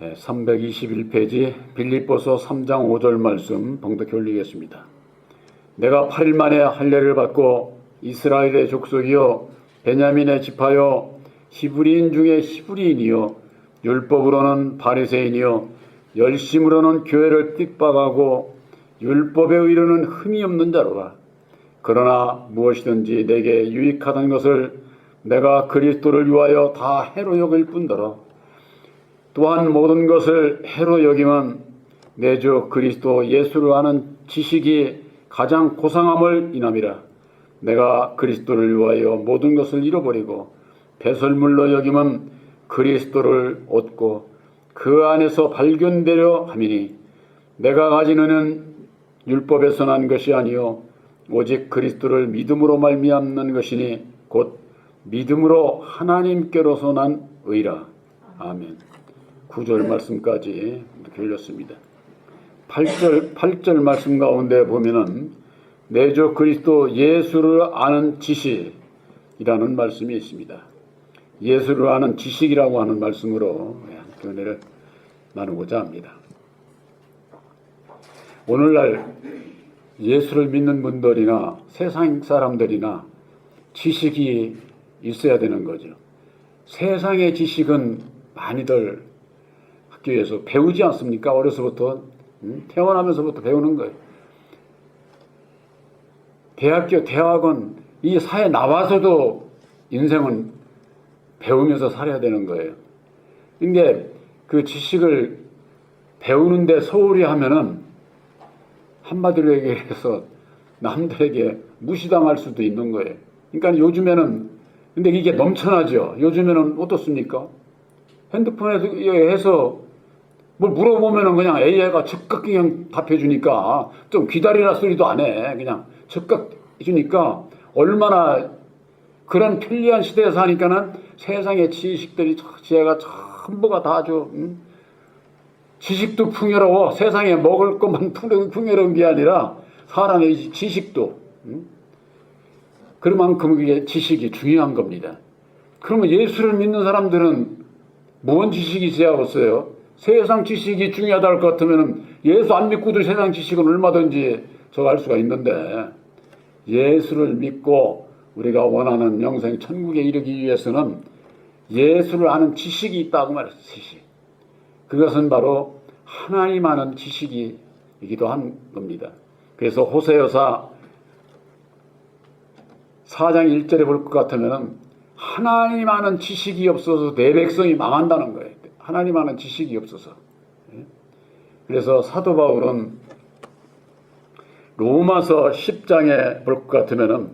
321페이지 빌립보서 3장 5절 말씀 봉독해 올리겠습니다. 내가 8일 만에 할례를 받고 이스라엘의 족속이요 베냐민의 지파요 히브리인 중에 히브리인이요 율법으로는 바리새인이요 열심으로는 교회를 핍박하고 율법에 이르는 흠이 없는 자로라. 그러나 무엇이든지 내게 유익하던 것을 내가 그리스도를 위하여 다 해로 여길 뿐더러 또한 모든 것을 해로 여김은 내 주 그리스도 예수를 아는 지식이 가장 고상함을 인함이라. 내가 그리스도를 위하여 모든 것을 잃어버리고 배설물로 여김은 그리스도를 얻고 그 안에서 발견되려 함이니 내가 가지는 율법에서 난 것이 아니요 오직 그리스도를 믿음으로 말미암는 것이니 곧 믿음으로 하나님께로서 난 의라. 아멘. 9절 말씀까지 들렸습니다. 8절 말씀 가운데 보면은 내 주 그리스도 예수를 아는 지식이라는 말씀이 있습니다. 예수를 아는 지식이라고 하는 말씀으로 은혜를 나누고자 합니다. 오늘날 예수를 믿는 분들이나 세상 사람들이나 지식이 있어야 되는 거죠. 세상의 지식은 많이들 학교에서 배우지 않습니까? 어려서부터 태어나면서부터 배우는 거예요. 대학교, 대학원, 이 사회 나와서도 인생은 배우면서 살아야 되는 거예요. 근데 그 지식을 배우는데 소홀히 하면은 한마디로 얘기해서 남들에게 무시당할 수도 있는 거예요. 그러니까 요즘에는 근데 이게 넘쳐나죠. 요즘에는 어떻습니까? 핸드폰에서 해서 뭘 물어보면은 그냥 AI가 즉각 그냥 답해주니까 좀 기다리라 소리도 안 해. 그냥 즉각 해주니까 얼마나 그런 편리한 시대에 사니까는 세상의 지식들이 지혜가 전부가 다 아주 지식도 풍요로워. 세상에 먹을 것만 풍요로운 게 아니라 사람의 지식도 그만큼 그게 지식이 중요한 겁니다. 그러면 예수를 믿는 사람들은 뭔 지식이 있어야 없어요? 세상 지식이 중요하다 할 것 같으면 예수 안 믿고도 세상 지식은 얼마든지 저할 수가 있는데 예수를 믿고 우리가 원하는 영생 천국에 이르기 위해서는 예수를 아는 지식이 있다고 말했어요. 지식. 그것은 바로 하나님 아는 지식이기도 한 겁니다. 그래서 호세여서 4장 1절에 볼 것 같으면 하나님 아는 지식이 없어서 내 백성이 망한다는 거예요. 하나님 아는 지식이 없어서. 그래서 사도 바울은 로마서 10장에 볼 것 같으면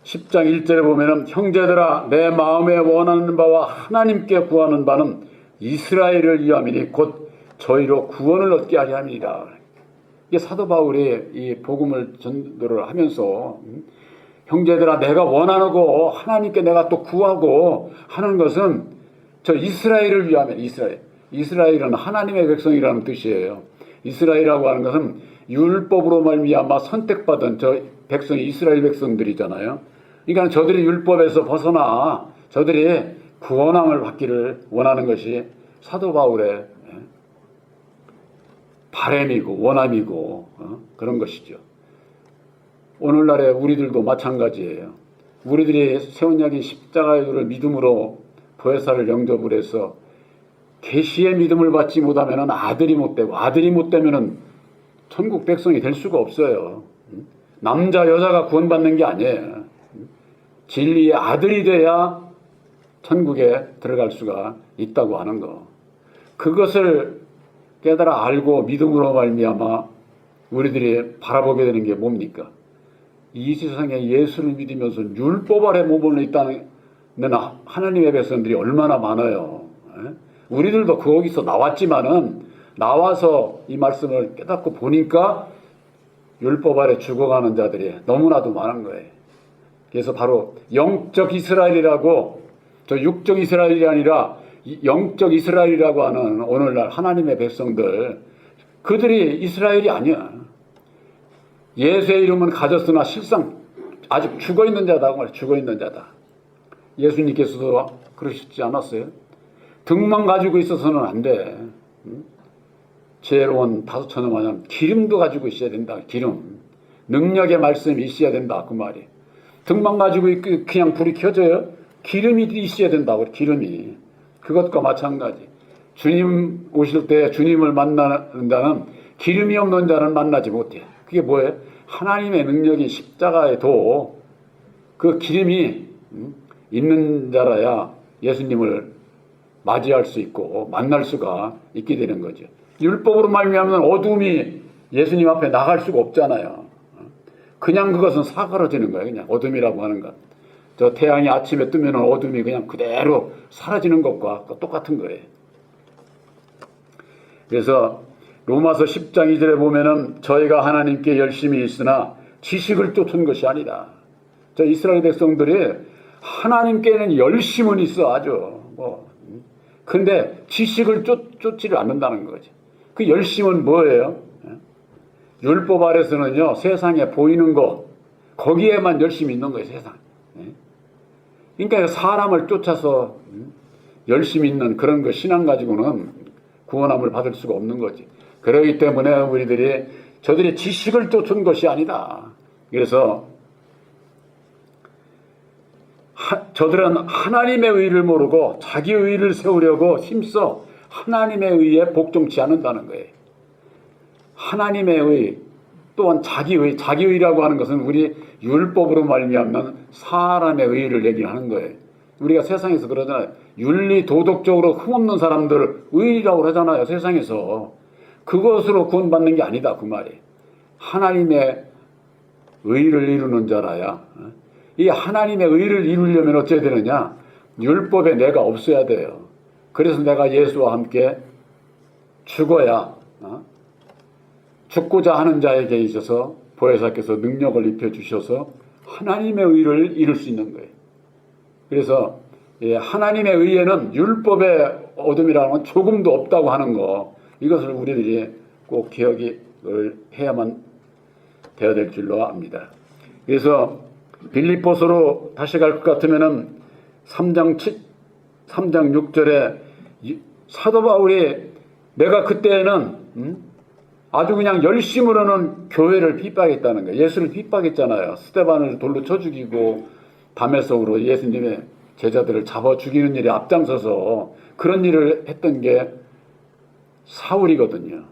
10장 1절에 보면은 형제들아 내 마음에 원하는 바와 하나님께 구하는 바는 이스라엘을 위함이니 곧 저희로 구원을 얻게 하려 함이니라. 이게 사도 바울이 이 복음을 전도를 하면서 형제들아 내가 원하고 하나님께 내가 또 구하고 하는 것은 저 이스라엘을 위하면 이스라엘은 하나님의 백성이라는 뜻이에요. 이스라엘이라고 하는 것은 율법으로 말미암아 선택받은 저 백성이 이스라엘 백성들이잖아요. 그러니까 저들이 율법에서 벗어나 저들이 구원함을 받기를 원하는 것이 사도 바울의 바람이고 원함이고 그런 것이죠. 오늘날의 우리들도 마찬가지예요. 우리들이 세운약이 십자가의 도를 믿음으로 보혜사를 영접을 해서 계시의 믿음을 받지 못하면 아들이 못 되고 아들이 못 되면 천국 백성이 될 수가 없어요. 남자 여자가 구원받는 게 아니에요. 진리의 아들이 돼야 천국에 들어갈 수가 있다고 하는 거. 그것을 깨달아 알고 믿음으로 말미암아 우리들이 바라보게 되는 게 뭡니까? 이 세상에 예수를 믿으면서 율법 아래 머물러 있다는 하나님의 백성들이 얼마나 많아요. 우리들도 거기서 나왔지만은 나와서 이 말씀을 깨닫고 보니까 율법 아래 죽어가는 자들이 너무나도 많은 거예요. 그래서 바로 영적 이스라엘이라고 저 육적 이스라엘이 아니라 영적 이스라엘이라고 하는 오늘날 하나님의 백성들 그들이 이스라엘이 아니야. 예수의 이름은 가졌으나 실상 아직 죽어있는 자다. 죽어있는 자다. 예수님께서도 그러시지 않았어요? 등만 가지고 있어서는 안 돼. 지혜로운 다소처녀 마냥 기름도 가지고 있어야 된다. 기름. 능력의 말씀이 있어야 된다. 그 말이. 등만 가지고 그냥 불이 켜져요? 기름이 있어야 된다고. 기름이. 그것과 마찬가지. 주님 오실 때 주님을 만나는 기름이 없는 자는 만나지 못해. 그게 뭐예요? 하나님의 능력이 십자가에 도 그 기름이 있는 자라야 예수님을 맞이할 수 있고 만날 수가 있게 되는 거죠. 율법으로 말미암는 어둠이 예수님 앞에 나갈 수가 없잖아요. 그냥 그것은 사그러지는 거예요. 그냥 어둠이라고 하는 것. 저 태양이 아침에 뜨면 어둠이 그냥 그대로 사라지는 것과 똑같은 거예요. 그래서 로마서 10장 2절에 보면은 저희가 하나님께 열심히 있으나 지식을 쫓은 것이 아니다. 저 이스라엘 백성들이 하나님께는 열심은 있어 아주 근데 지식을 쫓지를 않는다는 거지. 그 열심은 뭐예요? 율법 아래서는요 세상에 보이는 거 거기에만 열심히 있는 거예요. 세상. 그러니까 사람을 쫓아서 열심히 있는 그런 거 신앙 가지고는 구원함을 받을 수가 없는 거지. 그렇기 때문에 우리들이 저들이 지식을 쫓은 것이 아니다. 그래서 저들은 하나님의 의를 모르고 자기 의를 세우려고 힘써 하나님의 의에 복종치 않는다는 거예요. 하나님의 의 또한 자기 의라고 하는 것은 우리 율법으로 말미암는 사람의 의를 얘기하는 거예요. 우리가 세상에서 그러잖아요. 윤리 도덕적으로 흠없는 사람들을 의라고 하잖아요. 세상에서. 그것으로 구원받는 게 아니다. 그 말이에요. 하나님의 의를 이루는 자라야. 이 하나님의 의를 이루려면 어찌해야 되느냐? 율법에 내가 없어야 돼요. 그래서 내가 예수와 함께 죽어야 죽고자 하는 자에게 있어서 보혜사께서 능력을 입혀주셔서 하나님의 의를 이룰 수 있는 거예요. 그래서 하나님의 의에는 율법의 어둠이라는 건 조금도 없다고 하는 거, 이것을 우리들이 꼭 기억을 해야만 되어야 될 줄로 압니다. 그래서 빌립보서로 다시 갈 것 같으면은 3장 6절에 사도 바울이 내가 그때는 아주 그냥 열심으로는 교회를 핍박했다는 거예요. 예수를 핍박했잖아요. 스데반을 돌로 쳐 죽이고 다메섹으로 예수님의 제자들을 잡아 죽이는 일에 앞장서서 그런 일을 했던 게 사울이거든요.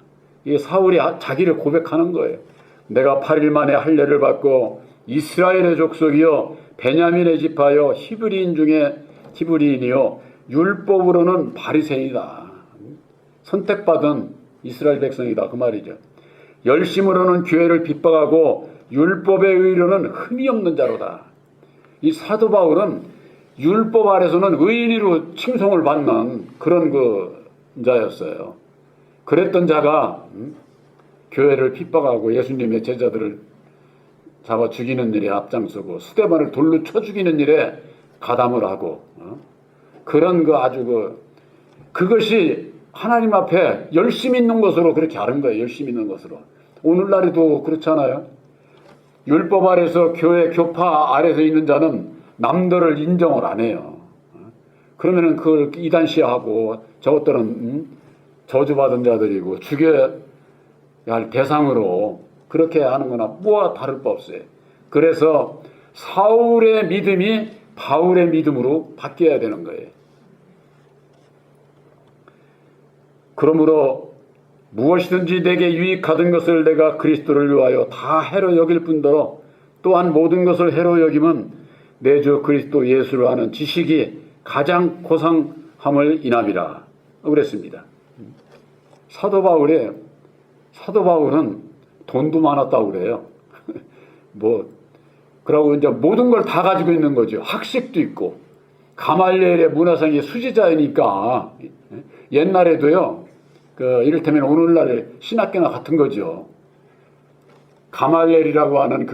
이 사울이 자기를 고백하는 거예요. 내가 8일 만에 할례를 받고 이스라엘의 족속이요 베냐민의 지파요 히브리인 중에 히브리인이요 율법으로는 바리새인이다. 선택받은 이스라엘 백성이다. 그 말이죠. 열심으로는 교회를 핍박하고 율법의 의로는 흠이 없는 자로다. 이 사도 바울은 율법 아래서는 의인으로 칭송을 받는 그런 자였어요. 그랬던 자가 교회를 핍박하고 예수님의 제자들을 잡아 죽이는 일에 앞장서고 스데반을 돌로 쳐 죽이는 일에 가담을 하고 그런 그것이 하나님 앞에 열심히 있는 것으로 그렇게 아는 거예요. 열심히 있는 것으로. 오늘날에도 그렇잖아요. 율법 아래서 교회 교파 아래서 있는 자는 남들을 인정을 안 해요. 그러면은 그걸 이단시하고 저것들은 저주받은 자들이고 죽여야 할 대상으로 그렇게 하는 거나 뭐와 다를 바 없어요. 그래서 사울의 믿음이 바울의 믿음으로 바뀌어야 되는 거예요. 그러므로 무엇이든지 내게 유익하던 것을 내가 그리스도를 위하여 다 해로 여길 뿐더러 또한 모든 것을 해로 여김은 내 주 그리스도 예수를 아는 지식이 가장 고상함을 인함이라 그랬습니다. 사도 바울은 돈도 많았다고 그래요. 그러고 이제 모든 걸 다 가지고 있는 거죠. 학식도 있고. 가말리엘의 문화상의 수지자이니까 옛날에도요. 이를테면 오늘날의 신학교나 같은 거죠. 가말리엘이라고 하는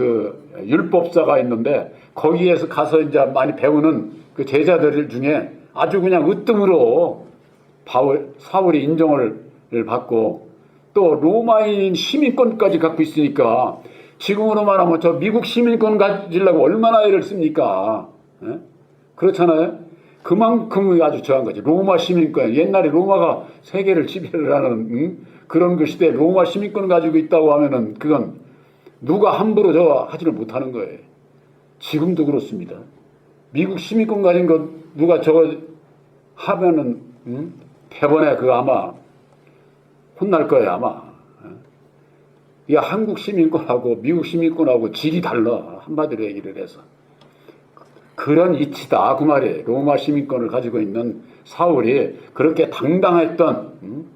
율법사가 있는데 거기에서 가서 이제 많이 배우는 그 제자들 중에 아주 그냥 으뜸으로 사울이 인정을 받고 또 로마인 시민권까지 갖고 있으니까 지금으로 말하면 저 미국 시민권 가지려고 얼마나 애를 씁니까? 그렇잖아요. 그만큼 아주 저한 거지. 로마 시민권, 옛날에 로마가 세계를 지배를 하는 그런 그 시대에 로마 시민권을 가지고 있다고 하면은 그건 누가 함부로 저 하지를 못하는 거예요. 지금도 그렇습니다. 미국 시민권 가진 거 누가 저거 하면은 대번에 그거 아마 혼날 거예요 아마. 이 한국 시민권하고 미국 시민권하고 질이 달라, 한마디로 얘기를 해서. 그런 이치다 그 말이에요. 로마 시민권을 가지고 있는 사울이 그렇게 당당했던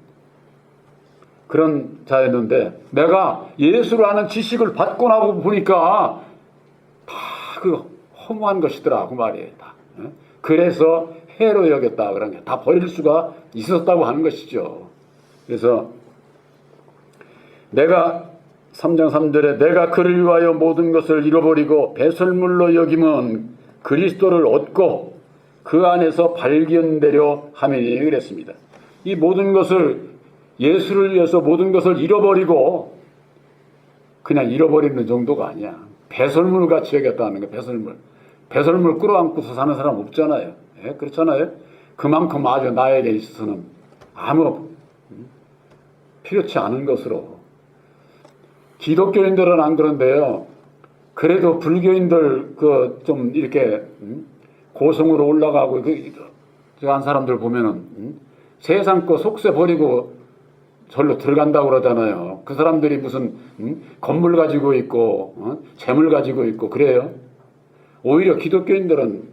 그런 자였는데, 내가 예수를 아는 지식을 받고 나고 보니까 다 그 허무한 것이더라 그 말이에요. 다. 그래서 해로 여겼다 그런 게 다 버릴 수가 있었다고 하는 것이죠. 그래서 내가 3장 3절에 내가 그를 위하여 모든 것을 잃어버리고 배설물로 여김은 그리스도를 얻고 그 안에서 발견되려 하매니 그랬습니다. 이 모든 것을, 예수를 위해서 모든 것을 잃어버리고, 그냥 잃어버리는 정도가 아니야. 배설물 같이 여겼다는 거예요. 배설물 끌어안고서 사는 사람 없잖아요. 예? 그렇잖아요. 그만큼 아주 나에게 있어서는 아무 필요치 않은 것으로. 기독교인들은 안 그런데요. 그래도 불교인들 좀 이렇게 고성으로 올라가고 한 사람들 보면은 세상 거 속세 버리고 절로 들어간다고 그러잖아요. 그 사람들이 무슨 건물 가지고 있고 재물 가지고 있고 그래요. 오히려 기독교인들은,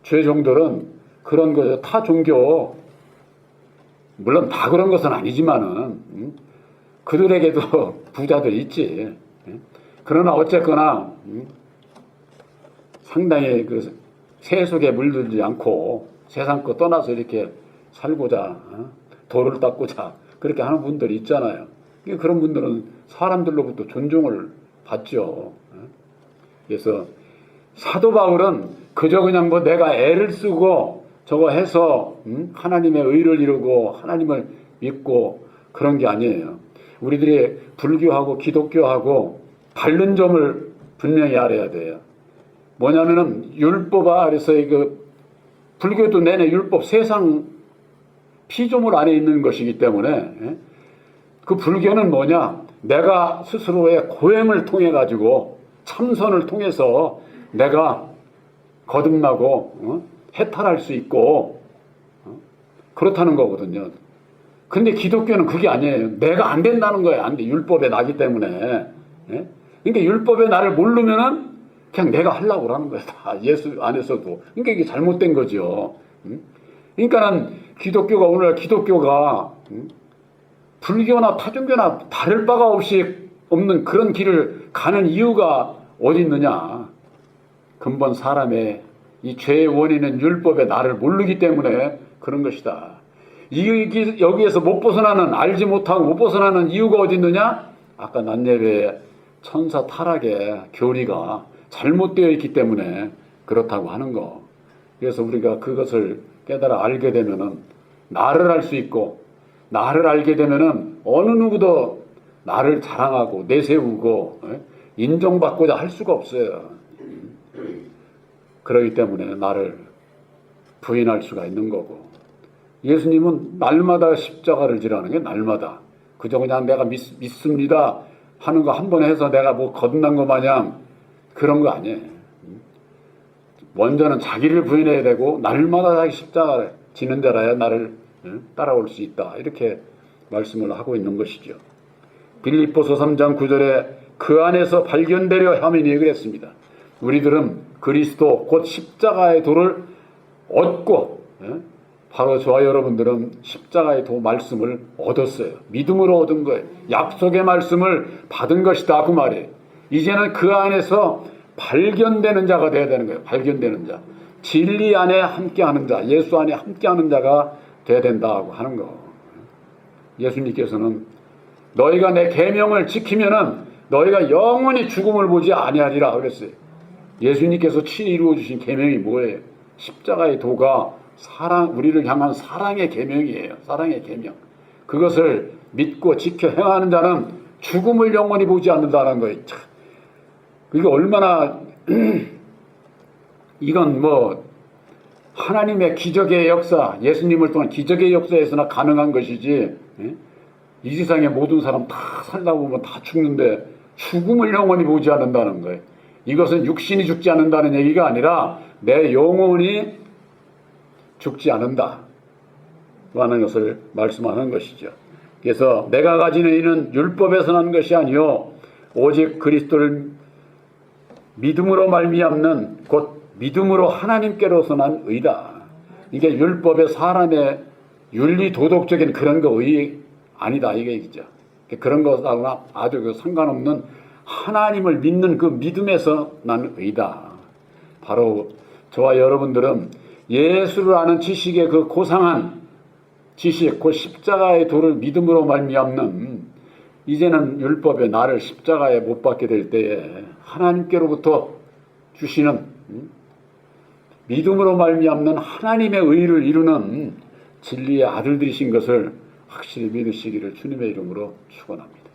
죄종들은 그런 거, 타 종교 물론 다 그런 것은 아니지만은 그들에게도 부자들 있지. 그러나 어쨌거나 상당히 그 세속에 물들지 않고 세상 거 떠나서 이렇게 살고자, 도를 닦고자 그렇게 하는 분들이 있잖아요. 그런 분들은 사람들로부터 존중을 받죠. 그래서 사도 바울은 그저 그냥 뭐 내가 애를 쓰고 저거 해서 하나님의 의를 이루고 하나님을 믿고 그런 게 아니에요. 우리들이 불교하고 기독교하고 다른 점을 분명히 알아야 돼요. 뭐냐면은 율법아, 그래서 불교도 내내 율법, 세상 피조물 안에 있는 것이기 때문에 그 불교는 뭐냐? 내가 스스로의 고행을 통해 가지고 참선을 통해서 내가 거듭나고 해탈할 수 있고 그렇다는 거거든요. 근데 기독교는 그게 아니에요. 내가 안 된다는 거예요. 안 돼. 율법에 나기 때문에. 그러니까 율법에 나를 모르면은 그냥 내가 하려고 하는 거예요. 다 예수 안에서도. 그러니까 이게 잘못된 거죠. 그러니까는 기독교가, 오늘날 기독교가 불교나 타종교나 다를 바가 없는 그런 길을 가는 이유가 어디 있느냐? 근본 사람의 이 죄의 원인은 율법에 나를 모르기 때문에 그런 것이다. 여기에서 못 벗어나는, 알지 못하고 못 벗어나는 이유가 어디 있느냐? 아까 난예배의 천사 타락의 교리가 잘못되어 있기 때문에 그렇다고 하는 거. 그래서 우리가 그것을 깨달아 알게 되면은 나를 알 수 있고, 나를 알게 되면은 어느 누구도 나를 자랑하고 내세우고 인정받고자 할 수가 없어요. 그렇기 때문에 나를 부인할 수가 있는 거고, 예수님은 날마다 십자가를 지라는 게 날마다, 그저 그냥 내가 믿습니다 하는 거 한 번 해서 내가 뭐 거듭난 거 마냥 그런 거 아니에요. 먼저는 자기를 부인해야 되고 날마다 자기 십자가를 지는 자라야 나를 따라올 수 있다, 이렇게 말씀을 하고 있는 것이죠. 빌립보서 3장 9절에 그 안에서 발견되려 함이니 그랬습니다. 우리들은 그리스도 곧 십자가의 도를 얻고, 바로 저와 여러분들은 십자가의 도 말씀을 얻었어요. 믿음으로 얻은 거예요. 약속의 말씀을 받은 것이다 그 말이에요. 이제는 그 안에서 발견되는 자가 되어야 되는 거예요. 발견되는 자, 진리 안에 함께하는 자, 예수 안에 함께하는 자가 되어야 된다고 하는 거. 예수님께서는 너희가 내 계명을 지키면은 너희가 영원히 죽음을 보지 아니하리라 그랬어요. 예수님께서 친히 이루어 주신 계명이 뭐예요? 십자가의 도가 우리를 향한 사랑의 계명이에요. 사랑의 계명. 그것을 믿고 지켜 행하는 자는 죽음을 영원히 보지 않는다는 거예요. 참, 이게 얼마나 이건 뭐 하나님의 기적의 역사, 예수님을 통한 기적의 역사에서나 가능한 것이지, 예? 이 세상의 모든 사람 다 살다 보면 다 죽는데 죽음을 영원히 보지 않는다는 거예요. 이것은 육신이 죽지 않는다는 얘기가 아니라 내 영혼이 죽지 않는다 하는 것을 말씀하는 것이죠. 그래서 내가 가지는 이는 율법에서 난 것이 아니요 오직 그리스도를 믿음으로 말미암는 곧 믿음으로 하나님께로서 난 의다. 이게 율법의 사람의 윤리 도덕적인 그런 거 의 아니다 이게 얘기죠. 그런 것하고는 아주 상관없는 하나님을 믿는 그 믿음에서 난 의다. 바로 저와 여러분들은 예수를 아는 지식의 그 고상한 지식, 그 십자가의 도를 믿음으로 말미암는 이제는 율법에 나를 십자가에 못 박게 될 때에 하나님께로부터 주시는 믿음으로 말미암는 하나님의 의를 이루는 진리의 아들들이신 것을 확실히 믿으시기를 주님의 이름으로 축원합니다.